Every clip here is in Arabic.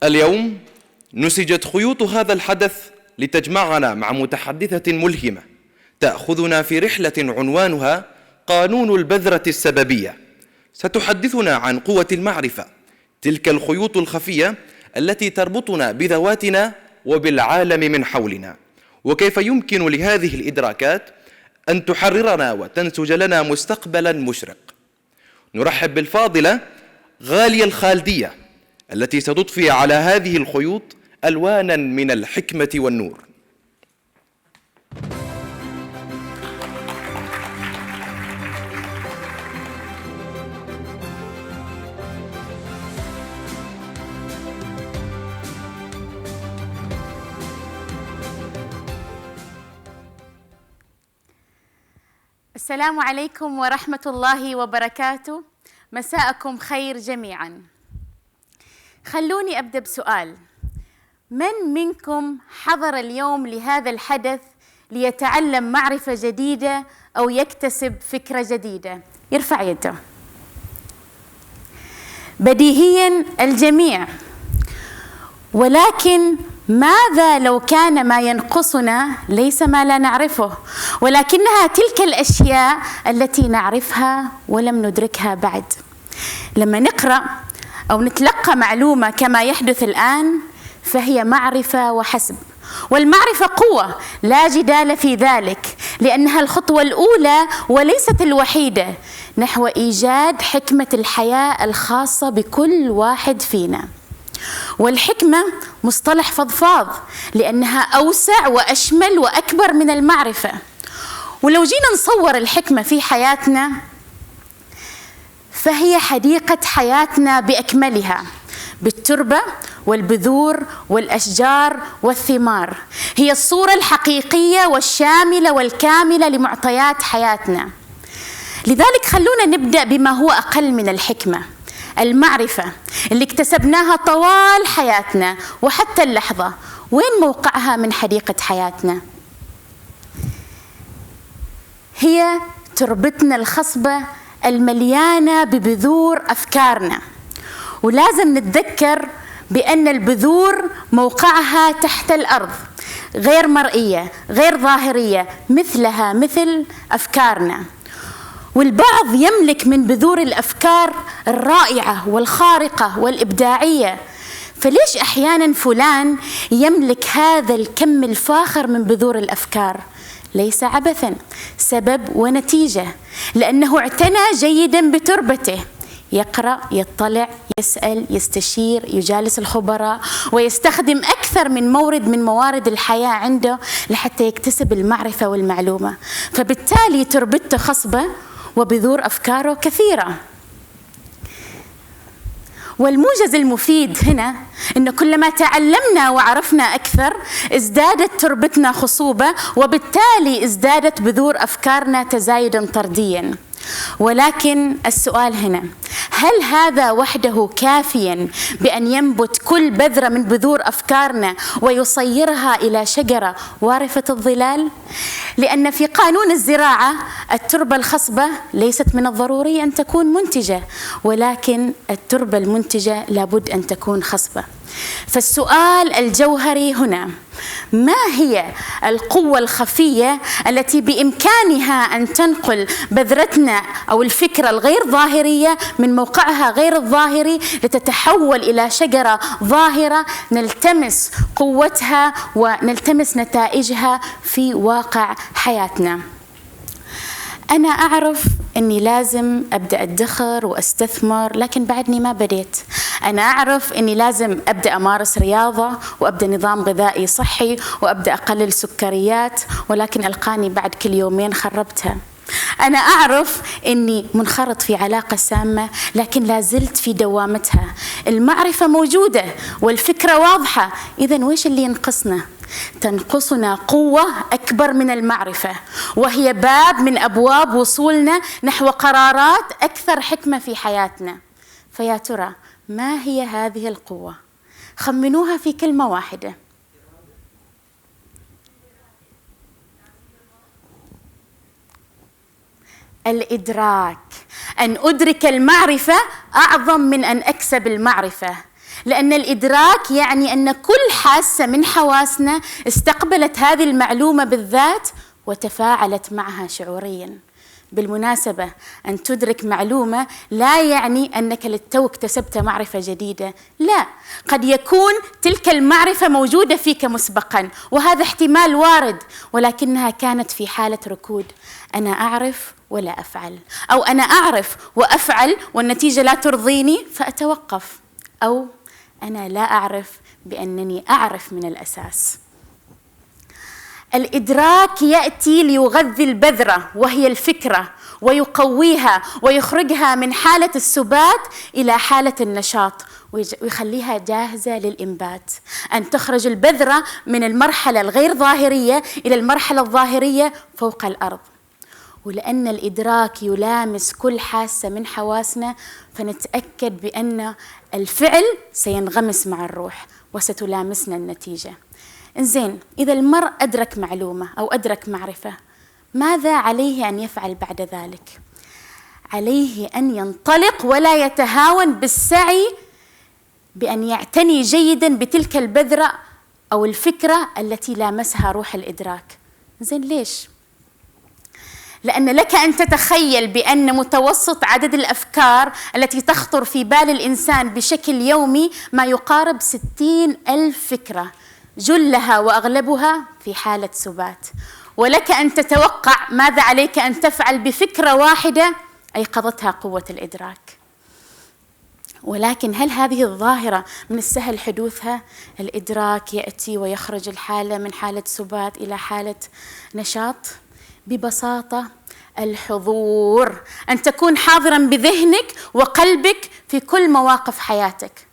اليوم نسجت خيوط هذا الحدث لتجمعنا مع متحدثة ملهمة تأخذنا في رحلة عنوانها قانون البذرة السببية. ستحدثنا عن قوة المعرفة، تلك الخيوط الخفية التي تربطنا بذواتنا وبالعالم من حولنا، وكيف يمكن لهذه الإدراكات أن تحررنا وتنسج لنا مستقبلا مشرق. نرحب بالفاضلة غالية الخالدية التي ستضفي على هذه الخيوط ألوانا من الحكمة والنور. السلام عليكم ورحمة الله وبركاته. مساءكم خير جميعا. خلوني أبدأ بسؤال: من منكم حضر اليوم لهذا الحدث ليتعلم معرفة جديدة أو يكتسب فكرة جديدة؟ يرفع يده. بديهيا الجميع، ولكن ماذا لو كان ما ينقصنا ليس ما لا نعرفه، ولكنها تلك الأشياء التي نعرفها ولم ندركها بعد؟ لما نقرأ أو نتلقى معلومة كما يحدث الآن فهي معرفة وحسب، والمعرفة قوة لا جدال في ذلك، لأنها الخطوة الأولى وليست الوحيدة نحو إيجاد حكمة الحياة الخاصة بكل واحد فينا. والحكمة مصطلح فضفاض لأنها أوسع وأشمل وأكبر من المعرفة. ولو جينا نصور الحكمة في حياتنا فهي حديقة حياتنا بأكملها، بالتربة والبذور والأشجار والثمار. هي الصورة الحقيقية والشاملة والكاملة لمعطيات حياتنا. لذلك خلونا نبدأ بما هو أقل من الحكمة، المعرفة اللي اكتسبناها طوال حياتنا وحتى اللحظة. وين موقعها من حديقة حياتنا؟ هي تربتنا الخصبة المليانة ببذور أفكارنا. ولازم نتذكر بأن البذور موقعها تحت الأرض، غير مرئية، غير ظاهرية، مثلها مثل أفكارنا. والبعض يملك من بذور الأفكار الرائعة والخارقة والإبداعية، فليش أحياناً فلان يملك هذا الكم الفاخر من بذور الأفكار؟ ليس عبثاً، سبب ونتيجة، لأنه اعتنى جيداً بتربته، يقرأ، يطلع، يسأل، يستشير، يجالس الخبراء، ويستخدم أكثر من مورد من موارد الحياة عنده لحتى يكتسب المعرفة والمعلومة. فبالتالي تربته خصبة وبذور أفكاره كثيرة. والموجز المفيد هنا إن كلما تعلمنا وعرفنا أكثر ازدادت تربتنا خصوبة، وبالتالي ازدادت بذور أفكارنا تزايداً طردياً. ولكن السؤال هنا: هل هذا وحده كافياً بأن ينبت كل بذرة من بذور أفكارنا ويصيرها إلى شجرة وارفة الظلال؟ لأن في قانون الزراعة التربة الخصبة ليست من الضروري أن تكون منتجة، ولكن التربة المنتجة لابد أن تكون خصبة. فالسؤال الجوهري هنا: ما هي القوة الخفية التي بإمكانها أن تنقل بذرتنا أو الفكرة الغير ظاهرية من موقعها غير الظاهري لتتحول إلى شجرة ظاهرة نلتمس قوتها ونلتمس نتائجها في واقع حياتنا؟ أنا أعرف أني لازم أبدأ أدخر وأستثمر، لكن بعدني ما بديت. أنا أعرف أني لازم أبدأ أمارس رياضة وأبدأ نظام غذائي صحي وأبدأ أقلل سكريات، ولكن ألقاني بعد كل يومين خربتها. أنا أعرف أني منخرط في علاقة سامة، لكن لا زلت في دوامتها. المعرفة موجودة والفكرة واضحة، إذن ويش اللي ينقصنا؟ تنقصنا قوة أكبر من المعرفة، وهي باب من أبواب وصولنا نحو قرارات أكثر حكمة في حياتنا. فيا ترى ما هي هذه القوة؟ خمنوها في كلمة واحدة. الإدراك. أن أدرك المعرفة أعظم من أن أكسب المعرفة، لأن الإدراك يعني أن كل حاسة من حواسنا استقبلت هذه المعلومة بالذات وتفاعلت معها شعورياً. بالمناسبة، أن تدرك معلومة لا يعني أنك للتو اكتسبت معرفة جديدة، لا، قد يكون تلك المعرفة موجودة فيك مسبقاً، وهذا احتمال وارد، ولكنها كانت في حالة ركود. أنا أعرف ولا أفعل، أو أنا أعرف وأفعل والنتيجة لا ترضيني فأتوقف، أو أنا لا أعرف بأنني أعرف من الأساس. الإدراك يأتي ليغذي البذرة وهي الفكرة ويقويها ويخرجها من حالة السبات إلى حالة النشاط ويخليها جاهزة للإنبات. أن تخرج البذرة من المرحلة الغير ظاهرية إلى المرحلة الظاهرية فوق الأرض. ولأن الإدراك يلامس كل حاسة من حواسنا فنتأكد بأن الفعل سينغمس مع الروح وستلامسنا النتيجة. إنزين، إذا المرء أدرك معلومة أو أدرك معرفة، ماذا عليه أن يفعل بعد ذلك؟ عليه أن ينطلق ولا يتهاون بالسعي بأن يعتني جيداً بتلك البذرة أو الفكرة التي لامسها روح الإدراك. إنزين، ليش؟ لأن لك أن تتخيل بأن متوسط عدد الأفكار التي تخطر في بال الإنسان بشكل يومي ما يقارب 60,000 فكرة، جلها وأغلبها في حالة سبات. ولك أن تتوقع ماذا عليك أن تفعل بفكرة واحدة أيقظتها قوة الإدراك. ولكن هل هذه الظاهرة من السهل حدوثها؟ الإدراك يأتي ويخرج الحالة من حالة سبات إلى حالة نشاط. ببساطة، الحضور، أن تكون حاضراً بذهنك وقلبك في كل مواقف حياتك.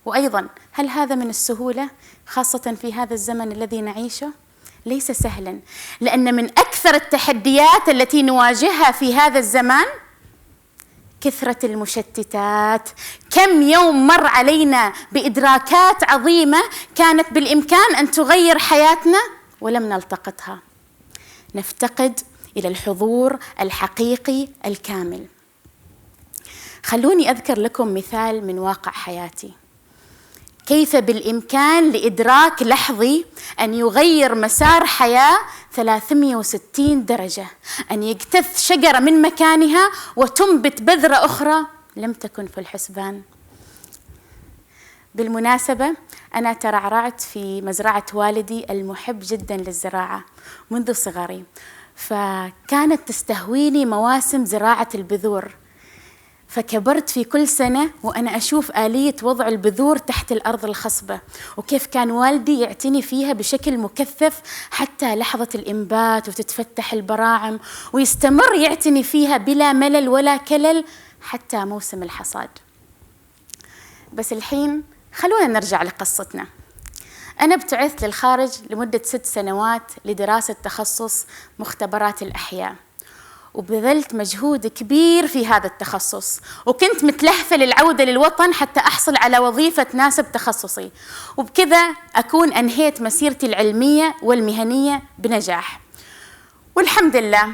وأيضاً، هل هذا من السهولة خاصة في هذا الزمن الذي نعيشه؟ ليس سهلاً، لأن من أكثر التحديات التي نواجهها في هذا الزمان كثرة المشتتات. كم يوم مر علينا بإدراكات عظيمة كانت بالإمكان أن تغير حياتنا ولم نلتقطها. نفتقد إلى الحضور الحقيقي الكامل. خلوني أذكر لكم مثال من واقع حياتي، كيف بالإمكان لإدراك لحظي أن يغير مسار حياة 360 درجة، أن يجتث شجرة من مكانها وتنبت بذرة أخرى لم تكن في الحسبان. بالمناسبة، أنا ترعرعت في مزرعة والدي المحب جدا للزراعة منذ صغري، فكانت تستهويني مواسم زراعة البذور، فكبرت في كل سنة وأنا أشوف آلية وضع البذور تحت الأرض الخصبة، وكيف كان والدي يعتني فيها بشكل مكثف حتى لحظة الإنبات وتتفتح البراعم، ويستمر يعتني فيها بلا ملل ولا كلل حتى موسم الحصاد. بس الحين خلونا نرجع لقصتنا. أنا ابتعثت للخارج لمدة 6 سنوات لدراسة تخصص مختبرات الأحياء، وبذلت مجهود كبير في هذا التخصص، وكنت متلهفة للعودة للوطن حتى أحصل على وظيفة تناسب تخصصي، وبكذا أكون أنهيت مسيرتي العلمية والمهنية بنجاح. والحمد لله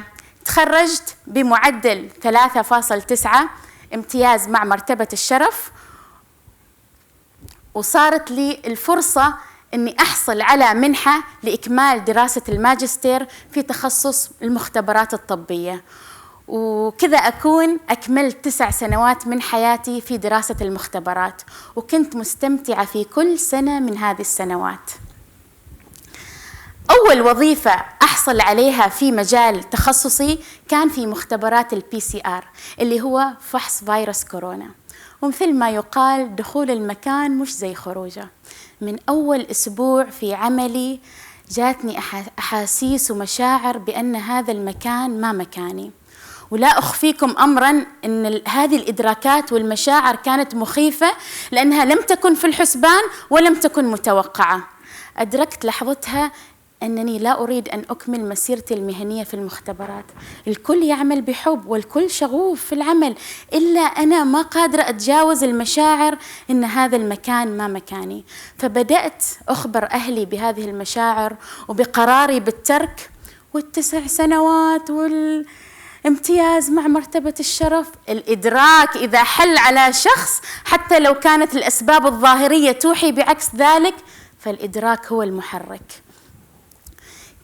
تخرجت بمعدل 3.9 امتياز مع مرتبة الشرف، وصارت لي الفرصة أني أحصل على منحة لإكمال دراسة الماجستير في تخصص المختبرات الطبية، وكذا أكون أكملت 9 سنوات من حياتي في دراسة المختبرات، وكنت مستمتعة في كل سنة من هذه السنوات. أول وظيفة أحصل عليها في مجال تخصصي كان في مختبرات PCR اللي هو فحص فيروس كورونا، ومثل ما يقال دخول المكان مش زي خروجه. من أول أسبوع في عملي جاتني أحاسيس ومشاعر بأن هذا المكان ما مكاني، ولا أخفيكم أمراً أن هذه الإدراكات والمشاعر كانت مخيفة لأنها لم تكن في الحسبان ولم تكن متوقعة. أدركت لحظتها أنني لا أريد أن أكمل مسيرتي المهنية في المختبرات. الكل يعمل بحب والكل شغوف في العمل، إلا أنا ما قادرة أتجاوز المشاعر إن هذا المكان ما مكاني. فبدأت أخبر أهلي بهذه المشاعر وبقراري بالترك، وال9 سنوات امتياز مع مرتبة الشرف. الإدراك إذا حل على شخص حتى لو كانت الأسباب الظاهرية توحي بعكس ذلك، فالإدراك هو المحرك.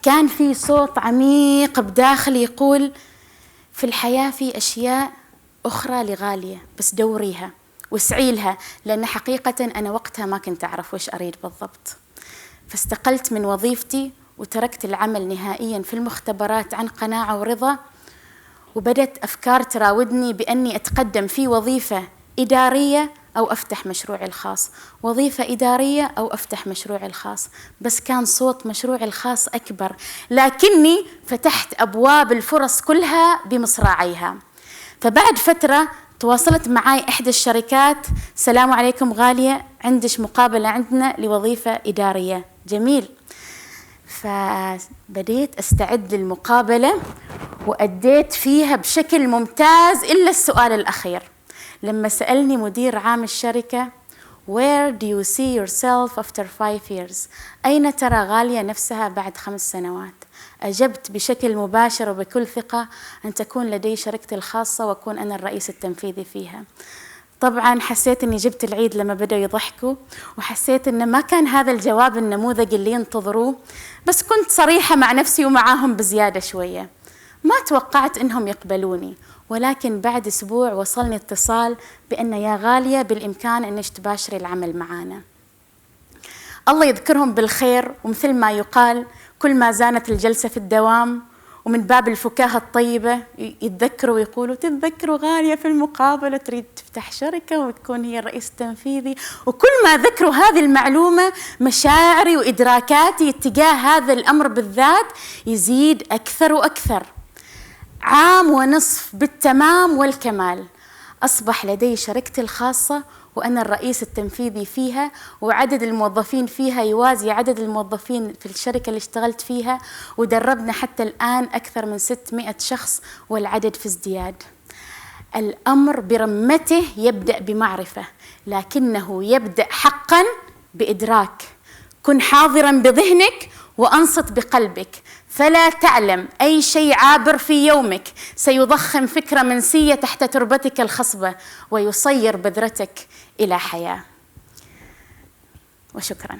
كان في صوت عميق بداخلي يقول في الحياة في أشياء أخرى لغالية، بس دوريها واسعي لها، لأن حقيقة أنا وقتها ما كنت أعرف وش أريد بالضبط. فاستقلت من وظيفتي وتركت العمل نهائيا في المختبرات عن قناعة ورضا، وبدت أفكار تراودني بأني أتقدم في وظيفة إدارية أو أفتح مشروعي الخاص، وظيفة إدارية أو أفتح مشروعي الخاص. بس كان صوت مشروعي الخاص أكبر، لكني فتحت أبواب الفرص كلها بمصراعيها. فبعد فترة تواصلت معي إحدى الشركات: السلام عليكم غالية، عندش مقابلة عندنا لوظيفة إدارية. جميل. فبديت أستعد للمقابلة وأديت فيها بشكل ممتاز، إلا السؤال الأخير لما سألني مدير عام الشركة: Where do you see yourself after 5 years؟ أين ترى غالية نفسها بعد 5 سنوات؟ أجبت بشكل مباشر وبكل ثقة: أن تكون لدي شركتي الخاصة وأكون أنا الرئيس التنفيذي فيها. طبعا حسيت أني جبت العيد لما بدأوا يضحكوا، وحسيت أن ما كان هذا الجواب النموذجي اللي ينتظروه، بس كنت صريحة مع نفسي ومعاهم بزيادة شوية. ما توقعت أنهم يقبلوني، ولكن بعد أسبوع وصلني اتصال بأن يا غالية بالإمكان أنك تباشري العمل معنا. الله يذكرهم بالخير، ومثل ما يقال كل ما زانت الجلسة في الدوام، ومن باب الفكاهة الطيبة يتذكروا ويقولوا: تتذكروا غالية في المقابلة تريد تفتح شركة وتكون هي الرئيس التنفيذي. وكل ما ذكروا هذه المعلومة مشاعري وإدراكاتي اتجاه هذا الأمر بالذات يزيد أكثر وأكثر. 1.5 عام بالتمام والكمال أصبح لدي شركتي الخاصة وأنا الرئيس التنفيذي فيها، وعدد الموظفين فيها يوازي عدد الموظفين في الشركة اللي اشتغلت فيها، ودربنا حتى الآن أكثر من 600 شخص والعدد في ازدياد. الأمر برمته يبدأ بمعرفة، لكنه يبدأ حقا بإدراك. كن حاضرا بذهنك وأنصت بقلبك، فلا تعلم أي شيء عابر في يومك سيضخم فكرة منسية تحت تربتك الخصبة ويصير بذرتك إلى حياة. وشكرا.